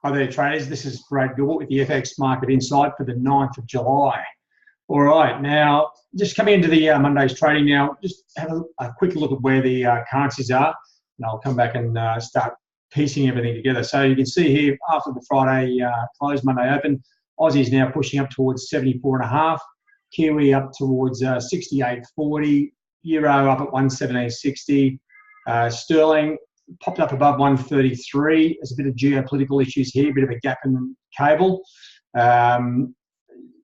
Hi there, traders. This is Brad Gilbert with the FX Market Insight for the 9th of July. All right, now just coming into the Monday's trading now, just have a quick look at where the currencies are, and I'll come back and start piecing everything together. So you can see here after the Friday close, Monday open, Aussie is now pushing up towards 74.5, Kiwi up towards 68.40, Euro up at 117.60, Sterling popped up above 133. There's a bit of geopolitical issues here, a bit of a gap in the cable.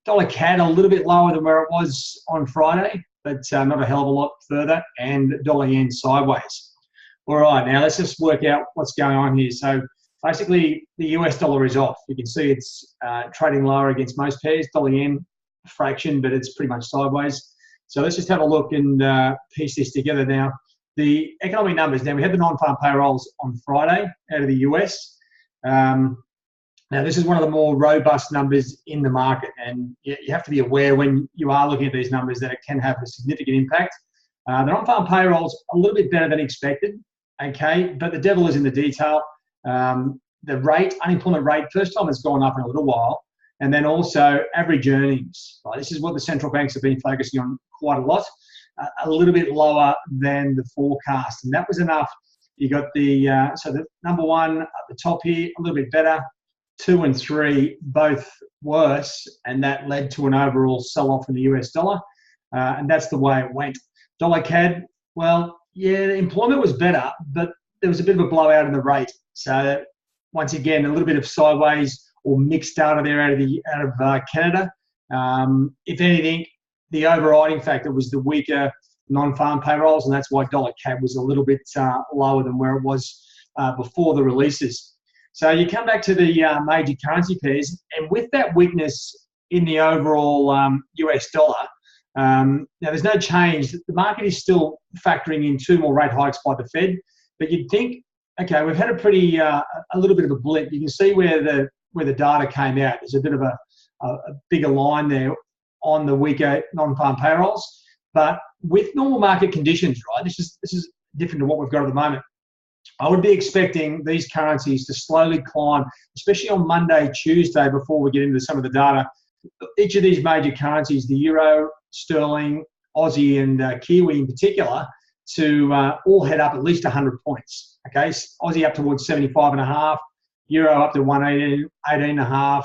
Dollar CAD a little bit lower than where it was on Friday, but not a hell of a lot further, and dollar yen sideways. All right, now let's just work out what's going on here. So basically the US dollar is off. You can see it's trading lower against most pairs. Dollar yen a fraction, but it's pretty much sideways. So let's just have a look and piece this together now. The economic numbers, now we had the non-farm payrolls on Friday out of the US. Now this is one of the more robust numbers in the market, and you have to be aware when you are looking at these numbers that it can have a significant impact. The non-farm payrolls a little bit better than expected, okay, but the devil is in the detail. The rate, unemployment rate, first time it's gone up in a little while, and then also average earnings. Right? This is what the central banks have been focusing on quite a lot. A little bit lower than the forecast, and that was enough. You got the so the number one at the top here a little bit better, 2 and 3 both worse, and that led to an overall sell-off in the US dollar, and that's the way it went. Dollar CAD, well, yeah, the employment was better, but there was a bit of a blowout in the rate. So once again, a little bit of sideways or mixed data there out of Canada. If anything, the overriding factor was the weaker non-farm payrolls, and that's why dollar CAD was a little bit lower than where it was before the releases. So you come back to the major currency pairs, and with that weakness in the overall US dollar, now there's no change. The market is still factoring in 2 more rate hikes by the Fed, but you'd think, okay, we've had a little bit of a blip. You can see where the data came out. There's a bit of a bigger line there on the weaker non-farm payrolls, but with normal market conditions, right? This is different to what we've got at the moment. I would be expecting these currencies to slowly climb, especially on Monday, Tuesday, before we get into some of the data. Each of these major currencies, the Euro, Sterling, Aussie, and Kiwi in particular, to all head up at least 100 points. Okay, Aussie up towards 75.5, Euro up to 118.5.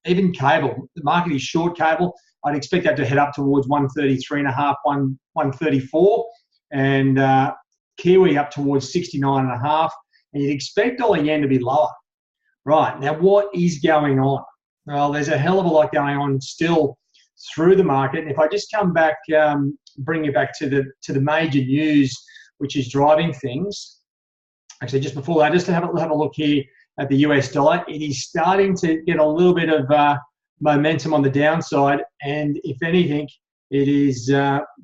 Even cable, the market is short cable. I'd expect that to head up towards 133.5, 134, and Kiwi up towards 69.5. And you'd expect dollar yen to be lower. Right, now what is going on? Well, there's a hell of a lot going on still through the market. And if I just come back, bring you back to the major news, which is driving things. Actually, just before that, just to have a look here at the US dollar, it is starting to get a little bit of momentum on the downside, and if anything, it is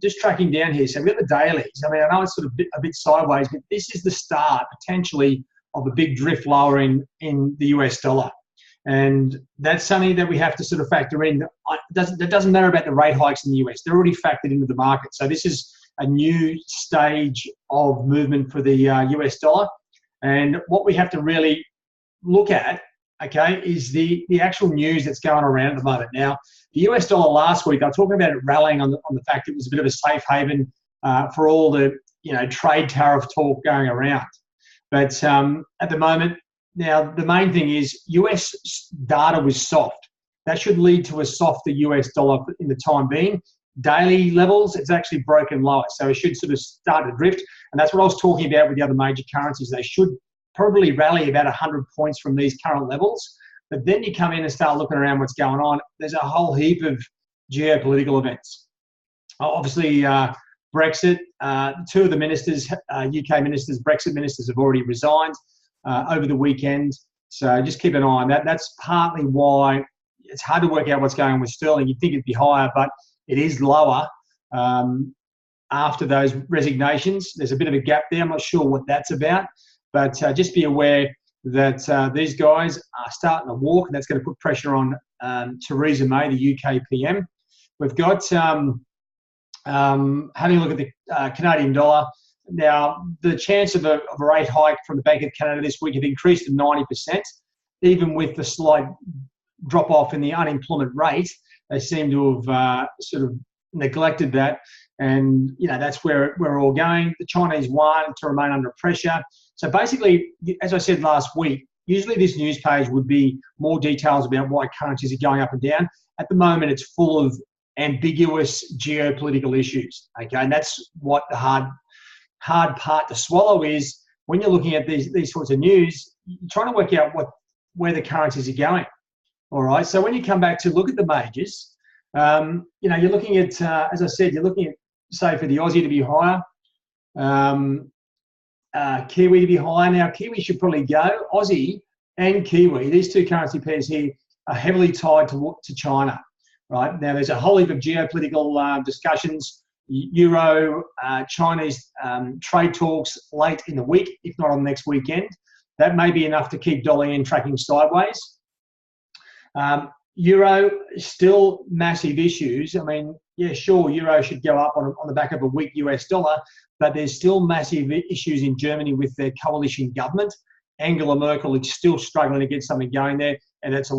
just tracking down here. So we've got the dailies. I mean, I know it's sort of a bit sideways, but this is the start potentially of a big drift lower in the US dollar, and that's something that we have to sort of factor in. It doesn't matter about the rate hikes in the US; they're already factored into the market. So this is a new stage of movement for the US dollar, and what we have to really look at, okay, is the actual news that's going around at the moment. Now, the US dollar last week, I was talking about it rallying on the fact it was a bit of a safe haven for all the trade tariff talk going around. But at the moment, now the main thing is US data was soft. That should lead to a softer US dollar in the time being. Daily levels, it's actually broken lower, so it should sort of start to drift. And that's what I was talking about with the other major currencies. They should probably rally about 100 points from these current levels. But then you come in and start looking around what's going on. There's a whole heap of geopolitical events. Obviously, Brexit, 2 of the ministers, UK ministers, Brexit ministers have already resigned over the weekend. So just keep an eye on that. That's partly why it's hard to work out what's going on with sterling. You'd think it'd be higher, but it is lower after those resignations. There's a bit of a gap there. I'm not sure what that's about. But just be aware that these guys are starting to walk, and that's going to put pressure on Theresa May, the UK PM. We've got, having a look at the Canadian dollar, now the chance of a rate hike from the Bank of Canada this week have increased to 90%. even with the slight drop off in the unemployment rate, they seem to have sort of neglected that. And, that's where we're all going. The Chinese want to remain under pressure. So basically, as I said last week, usually this news page would be more details about why currencies are going up and down. At the moment, it's full of ambiguous geopolitical issues. Okay, and that's what the hard part to swallow is when you're looking at these sorts of news. You're trying to work out where the currencies are going. All right. So when you come back to look at the majors, you're looking at, as I said, you're looking at, say, for the Aussie to be higher, Kiwi to be higher. Now, Kiwi should probably go. Aussie and Kiwi, these two currency pairs here, are heavily tied to China. Right now, there's a whole heap of geopolitical discussions. Euro, Chinese trade talks late in the week, if not on next weekend. That may be enough to keep dollar yen tracking sideways. Euro, still massive issues. I mean, yeah, sure, Euro should go up on the back of a weak US dollar, but there's still massive issues in Germany with their coalition government. Angela Merkel is still struggling to get something going there, and it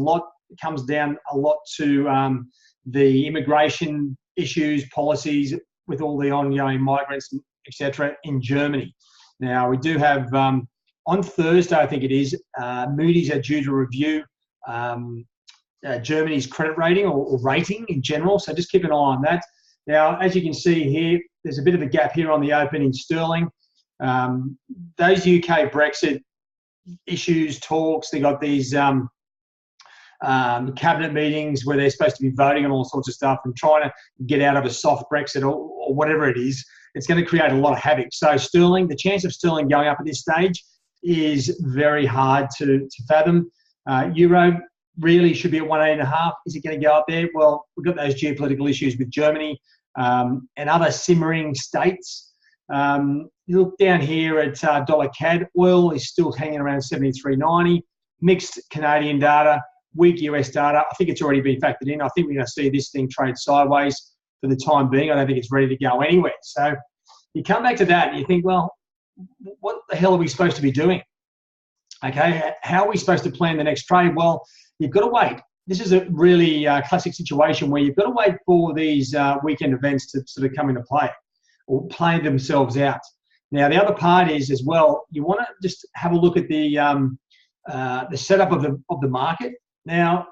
comes down a lot to the immigration issues, policies with all the ongoing migrants, etc. in Germany. Now, we do have, on Thursday, I think it is, Moody's are due to review Germany's credit rating or rating in general, so just keep an eye on that. Now, as you can see here, there's a bit of a gap here on the open in sterling. Those UK Brexit issues, talks, they got these cabinet meetings where they're supposed to be voting on all sorts of stuff and trying to get out of a soft Brexit or whatever it is. It's going to create a lot of havoc. So sterling, the chance of sterling going up at this stage is very hard to fathom. Euro really should be at 1.8.5. Is it going to go up there? Well, we've got those geopolitical issues with Germany and other simmering states. You look down here at dollar CAD. Oil is still hanging around 73.90. Mixed Canadian data, weak US data. I think it's already been factored in. I think we're going to see this thing trade sideways for the time being. I don't think it's ready to go anywhere. So you come back to that and you think, well, what the hell are we supposed to be doing? Okay, how are we supposed to plan the next trade? Well, you've got to wait. This is a really classic situation where you've got to wait for these weekend events to sort of come into play or play themselves out. Now, the other part is as well, you want to just have a look at the setup of the market. Now,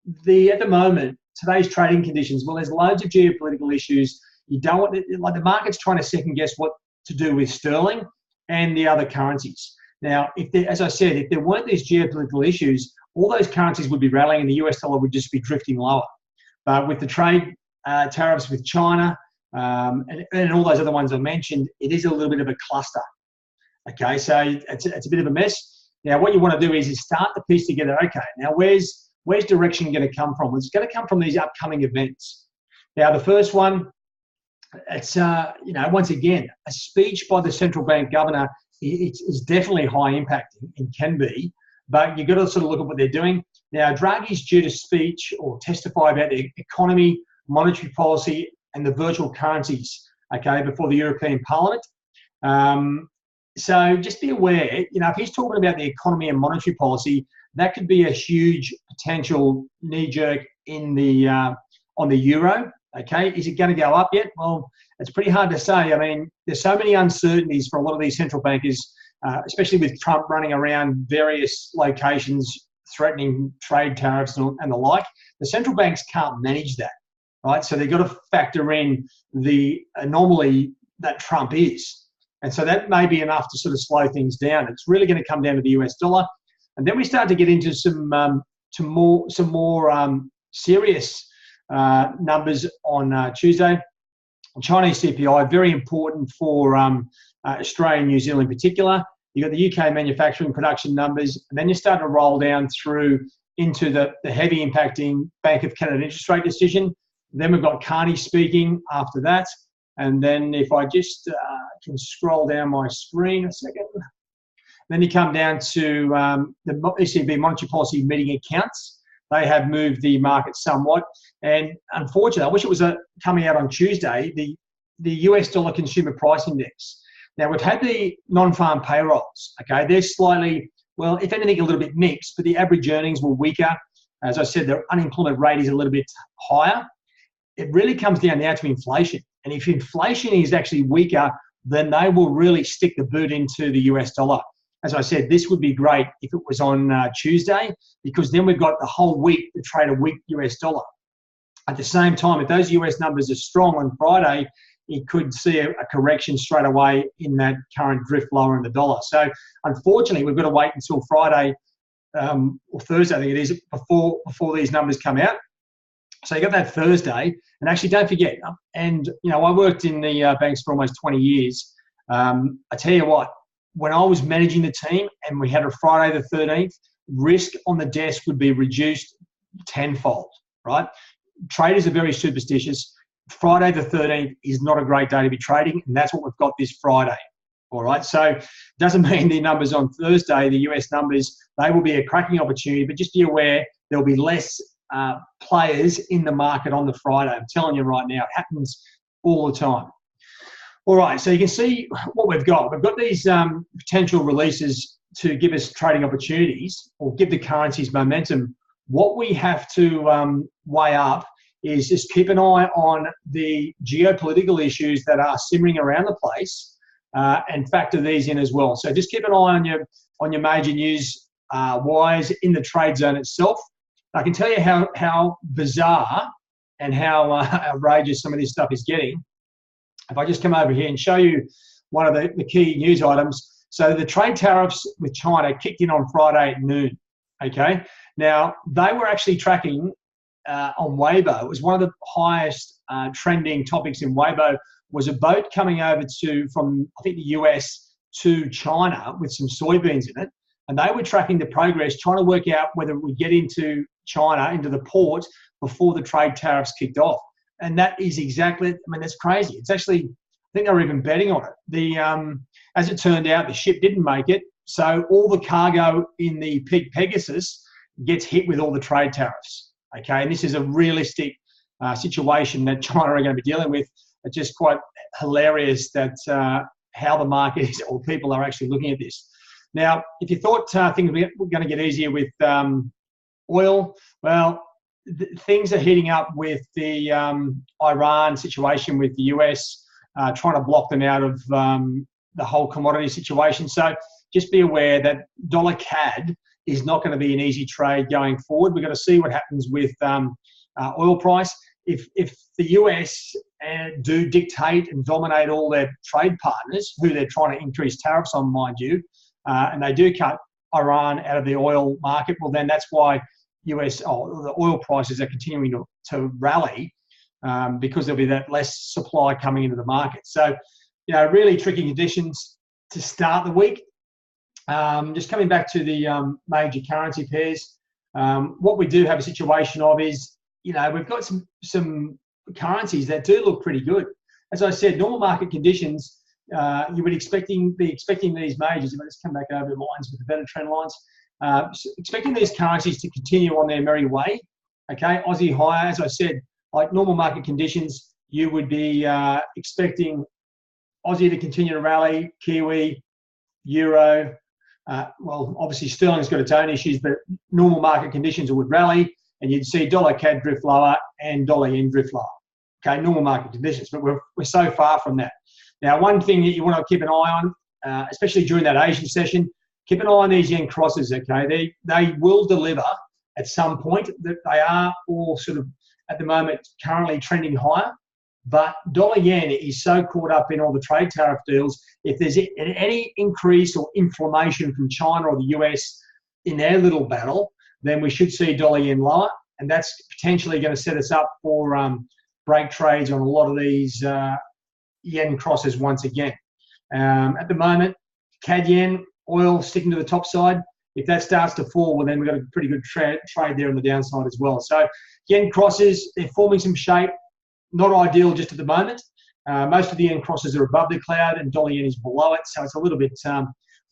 at the moment, today's trading conditions, well, there's loads of geopolitical issues. You don't want the market's trying to second guess what to do with sterling and the other currencies. Now, as I said, if there weren't these geopolitical issues, all those currencies would be rallying and the US dollar would just be drifting lower. But with the trade tariffs with China and all those other ones I mentioned, it is a little bit of a cluster. Okay, so it's a bit of a mess. Now, what you want to do is start to piece together, okay, now where's direction going to come from? It's going to come from these upcoming events. Now, the first one, it's, once again, a speech by the central bank governor. It's definitely high impact and can be, but you've got to sort of look at what they're doing. Now, Draghi's due to speech or testify about the economy, monetary policy, and the virtual currencies, okay, before the European Parliament. So just be aware, if he's talking about the economy and monetary policy, that could be a huge potential knee-jerk in on the euro. Okay, is it going to go up yet? Well, it's pretty hard to say. I mean, there's so many uncertainties for a lot of these central bankers, especially with Trump running around various locations threatening trade tariffs and the like. The central banks can't manage that, right? So they've got to factor in the anomaly that Trump is. And so that may be enough to sort of slow things down. It's really going to come down to the US dollar. And then we start to get into some more serious numbers on Tuesday. Chinese CPI, very important for Australia and New Zealand in particular. You've got the UK manufacturing production numbers, and then you start to roll down through into the heavy impacting Bank of Canada interest rate decision. Then we've got Carney speaking after that. And then if I just can scroll down my screen a second. Then you come down to the ECB monetary policy meeting accounts. They have moved the market somewhat. And unfortunately, I wish it was coming out on Tuesday, the US dollar consumer price index. Now, we've had the non-farm payrolls, okay? They're slightly Well, if anything, a little bit mixed, but the average earnings were weaker. As I said, the unemployment rate is a little bit higher. It really comes down now to inflation. And if inflation is actually weaker, then they will really stick the boot into the US dollar. As I said, this would be great if it was on Tuesday, because then we've got the whole week to trade a weak US dollar. At the same time, if those US numbers are strong on Friday, it could see a correction straight away in that current drift lower in the dollar. So unfortunately, we've got to wait until Friday or Thursday, I think it is, before these numbers come out. So you got that Thursday, and actually don't forget, and I worked in the banks for almost 20 years. I tell you what, when I was managing the team and we had a Friday the 13th, risk on the desk would be reduced tenfold, right? Traders are very superstitious. Friday the 13th is not a great day to be trading, and that's what we've got this Friday. All right, so it doesn't mean the numbers on Thursday, the US numbers, they will be a cracking opportunity, but just be aware there'll be less players in the market on the Friday. I'm telling you right now, it happens all the time. All right, so you can see what we've got. We've got these potential releases to give us trading opportunities or give the currencies momentum. What we have to weigh up is just keep an eye on the geopolitical issues that are simmering around the place and factor these in as well. So just keep an eye on your major news wires in the trade zone itself. I can tell you how bizarre and how outrageous some of this stuff is getting. If I just come over here and show you one of the key news items. So the trade tariffs with China kicked in on Friday at noon, okay? Now, they were actually tracking on Weibo. It was one of the highest trending topics in Weibo was a boat coming over from, I think, the US to China with some soybeans in it. And they were tracking the progress, trying to work out whether we get into China, into the port, before the trade tariffs kicked off. And that is exactly, that's crazy. It's actually, I think they were even betting on it. As it turned out, the ship didn't make it. So all the cargo in the Pegasus gets hit with all the trade tariffs. Okay, and this is a realistic situation that China are going to be dealing with. It's just quite hilarious that how the market is, or people are actually looking at this. Now, if you thought things were going to get easier with oil, well, things are heating up with the Iran situation with the US trying to block them out of the whole commodity situation. So just be aware that dollar CAD is not going to be an easy trade going forward. We're going to see what happens with oil price. If the US do dictate and dominate all their trade partners, who they're trying to increase tariffs on, mind you, and they do cut Iran out of the oil market, well, then that's why the oil prices are continuing to rally because there'll be that less supply coming into the market. So, really tricky conditions to start the week. Just coming back to the major currency pairs, what we do have a situation of is, we've got some currencies that do look pretty good. As I said, normal market conditions, you would be expecting these majors. If I just come back over the lines with the better trend lines, expecting these currencies to continue on their merry way. Okay, Aussie higher, as I said, like normal market conditions, you would be expecting Aussie to continue to rally, Kiwi, Euro. Well, obviously Sterling's got its own issues, but normal market conditions would rally, and you'd see dollar CAD drift lower and dollar yen drift lower. Okay, normal market conditions, but we're so far from that. Now, one thing that you want to keep an eye on, especially during that Asian session, keep an eye on these yen crosses. Okay, they will deliver at some point. That they are all sort of at the moment currently trending higher. But dollar yen is so caught up in all the trade tariff deals. If there's any increase or inflammation from China or the US in their little battle, then we should see dollar yen lower, and that's potentially going to set us up for break trades on a lot of these yen crosses once again. At the moment, CAD yen, oil sticking to the top side. If that starts to fall, well, then we've got a pretty good trade there on the downside as well. So yen crosses, they're forming some shape. Not ideal just at the moment. Most of the yen crosses are above the cloud and dollar yen is below it. So it's a little bit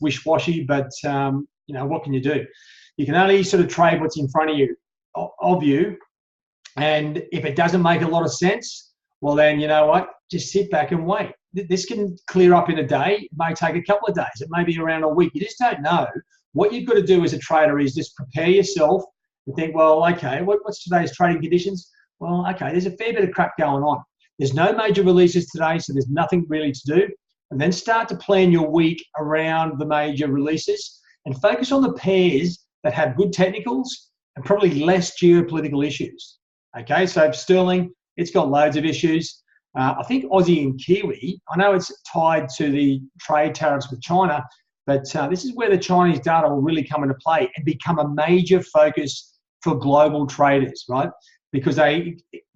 wish-washy, but what can you do? You can only sort of trade what's in front of you. And if it doesn't make a lot of sense, well, then you know what? Just sit back and wait. This can clear up in a day. It may take a couple of days. It may be around a week. You just don't know what you've got to do as a trader is just prepare yourself and think, well, okay, what's today's trading conditions? Well, okay, there's a fair bit of crap going on. There's no major releases today, so there's nothing really to do. And then start to plan your week around the major releases and focus on the pairs that have good technicals and probably less geopolitical issues. Okay, so sterling, it's got loads of issues. I think Aussie and Kiwi, I know it's tied to the trade tariffs with China, but this is where the Chinese data will really come into play and become a major focus for global traders, right? Because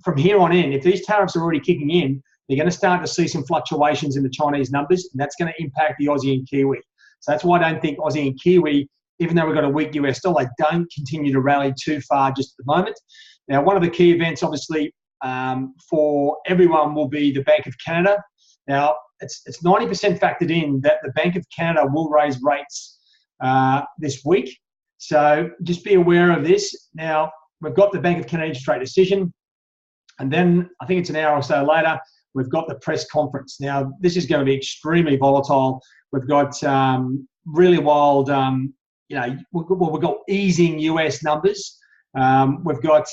from here on in, if these tariffs are already kicking in, they're going to start to see some fluctuations in the Chinese numbers, and that's going to impact the Aussie and Kiwi. So that's why I don't think Aussie and Kiwi, even though we've got a weak US dollar, don't continue to rally too far just at the moment. Now, one of the key events, obviously, for everyone will be the Bank of Canada. Now, it's 90% factored in that the Bank of Canada will raise rates this week. So just be aware of this. Now, we've got the Bank of Canada interest rate decision, and then I think it's an hour or so later, we've got the press conference. Now, this is going to be extremely volatile. We've got really wild, we've got easing US numbers. We've got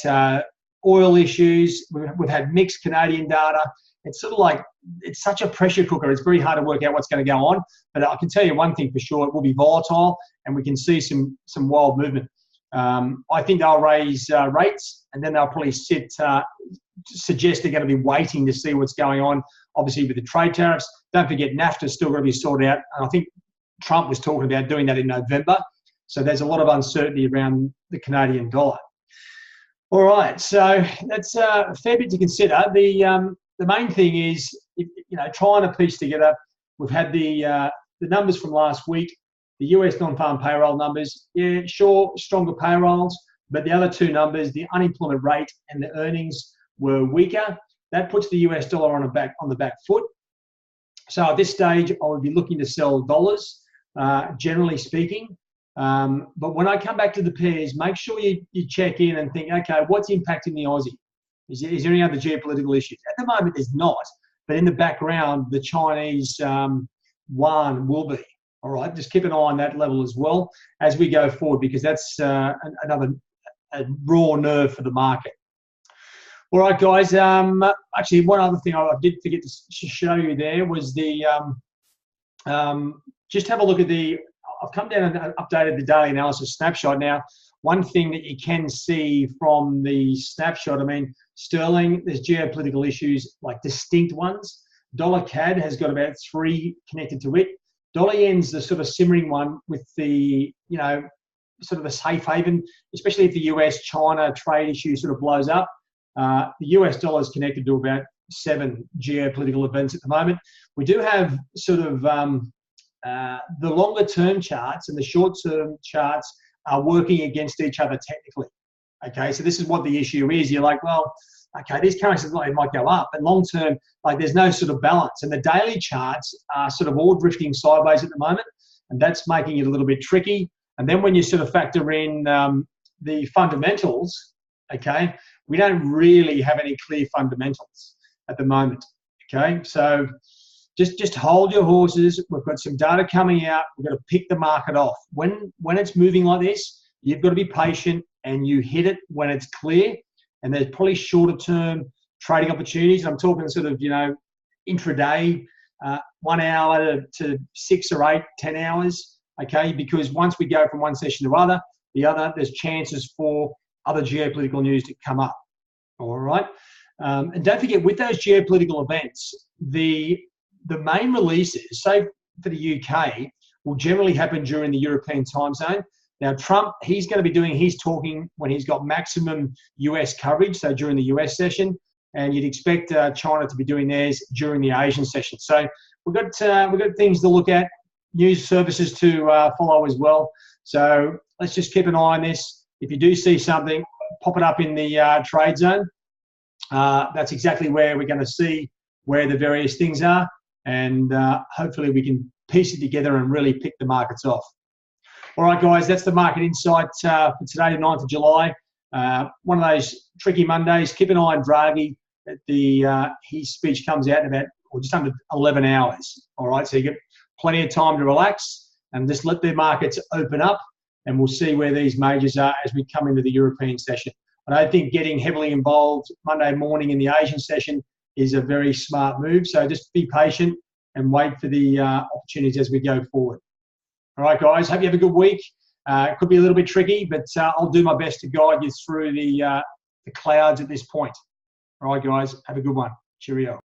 oil issues. We've had mixed Canadian data. It's sort of like, it's such a pressure cooker. It's very hard to work out what's going to go on. But I can tell you one thing for sure, it will be volatile and we can see some wild movement. I think they'll raise rates and then they'll probably suggest they're going to be waiting to see what's going on, obviously with the trade tariffs. Don't forget, NAFTA's still going to be sorted out. And I think Trump was talking about doing that in November. So there's a lot of uncertainty around the Canadian dollar. All right, so that's a fair bit to consider. The main thing is, trying to piece together. We've had the numbers from last week, the US non-farm payroll numbers. Yeah, sure, stronger payrolls, but the other two numbers, the unemployment rate and the earnings, were weaker. That puts the US dollar on the back foot. So at this stage, I would be looking to sell dollars, generally speaking. But when I come back to the pairs, make sure you check in and think, okay, what's impacting the Aussie? Is there any other geopolitical issues? At the moment, there's not. But in the background, the Chinese yuan will be. All right, just keep an eye on that level as well as we go forward, because that's another raw nerve for the market. All right, guys. Actually, one other thing I did forget to show you there was the just have a look at the. I've come down and updated the daily analysis snapshot. Now, one thing that you can see from the snapshot, I mean, sterling, there's geopolitical issues, like distinct ones. Dollar CAD has got about 3 connected to it. Dollar yen's the sort of simmering one with the, sort of a safe haven, especially if the US-China trade issue sort of blows up. The US dollar is connected to about 7 geopolitical events at the moment. We do have sort of the longer term charts and the short term charts are working against each other technically. Okay, so this is what the issue is. You're like, well, okay, these currencies might go up, but long term, like there's no sort of balance. And the daily charts are sort of all drifting sideways at the moment, and that's making it a little bit tricky. And then when you sort of factor in the fundamentals, okay, we don't really have any clear fundamentals at the moment. Okay, so just hold your horses. We've got some data coming out. We've got to pick the market off. When it's moving like this, you've got to be patient and you hit it when it's clear. And there's probably shorter term trading opportunities. I'm talking sort of, intraday, 1 hour to 6 or 8, 10 hours. Okay, because once we go from one session to the other, there's chances for other geopolitical news to come up. All right. And don't forget, with those geopolitical events, the main releases, say for the UK, will generally happen during the European time zone. Now, Trump, he's going to be doing his talking when he's got maximum US coverage, so during the US session, and you'd expect China to be doing theirs during the Asian session. So we've got things to look at, news services to follow as well. So let's just keep an eye on this. If you do see something, pop it up in the trade zone. That's exactly where we're going to see where the various things are. And hopefully we can piece it together and really pick the markets off. All right, guys, that's the market insight for today, the 9th of July. One of those tricky Mondays. Keep an eye on Draghi. His speech comes out in about just under 11 hours. All right, so you get plenty of time to relax and just let the markets open up. and we'll see where these majors are as we come into the European session. I don't think getting heavily involved Monday morning in the Asian session is a very smart move. So just be patient and wait for the opportunities as we go forward. All right, guys, hope you have a good week. It could be a little bit tricky, but I'll do my best to guide you through the clouds at this point. All right, guys, have a good one. Cheerio.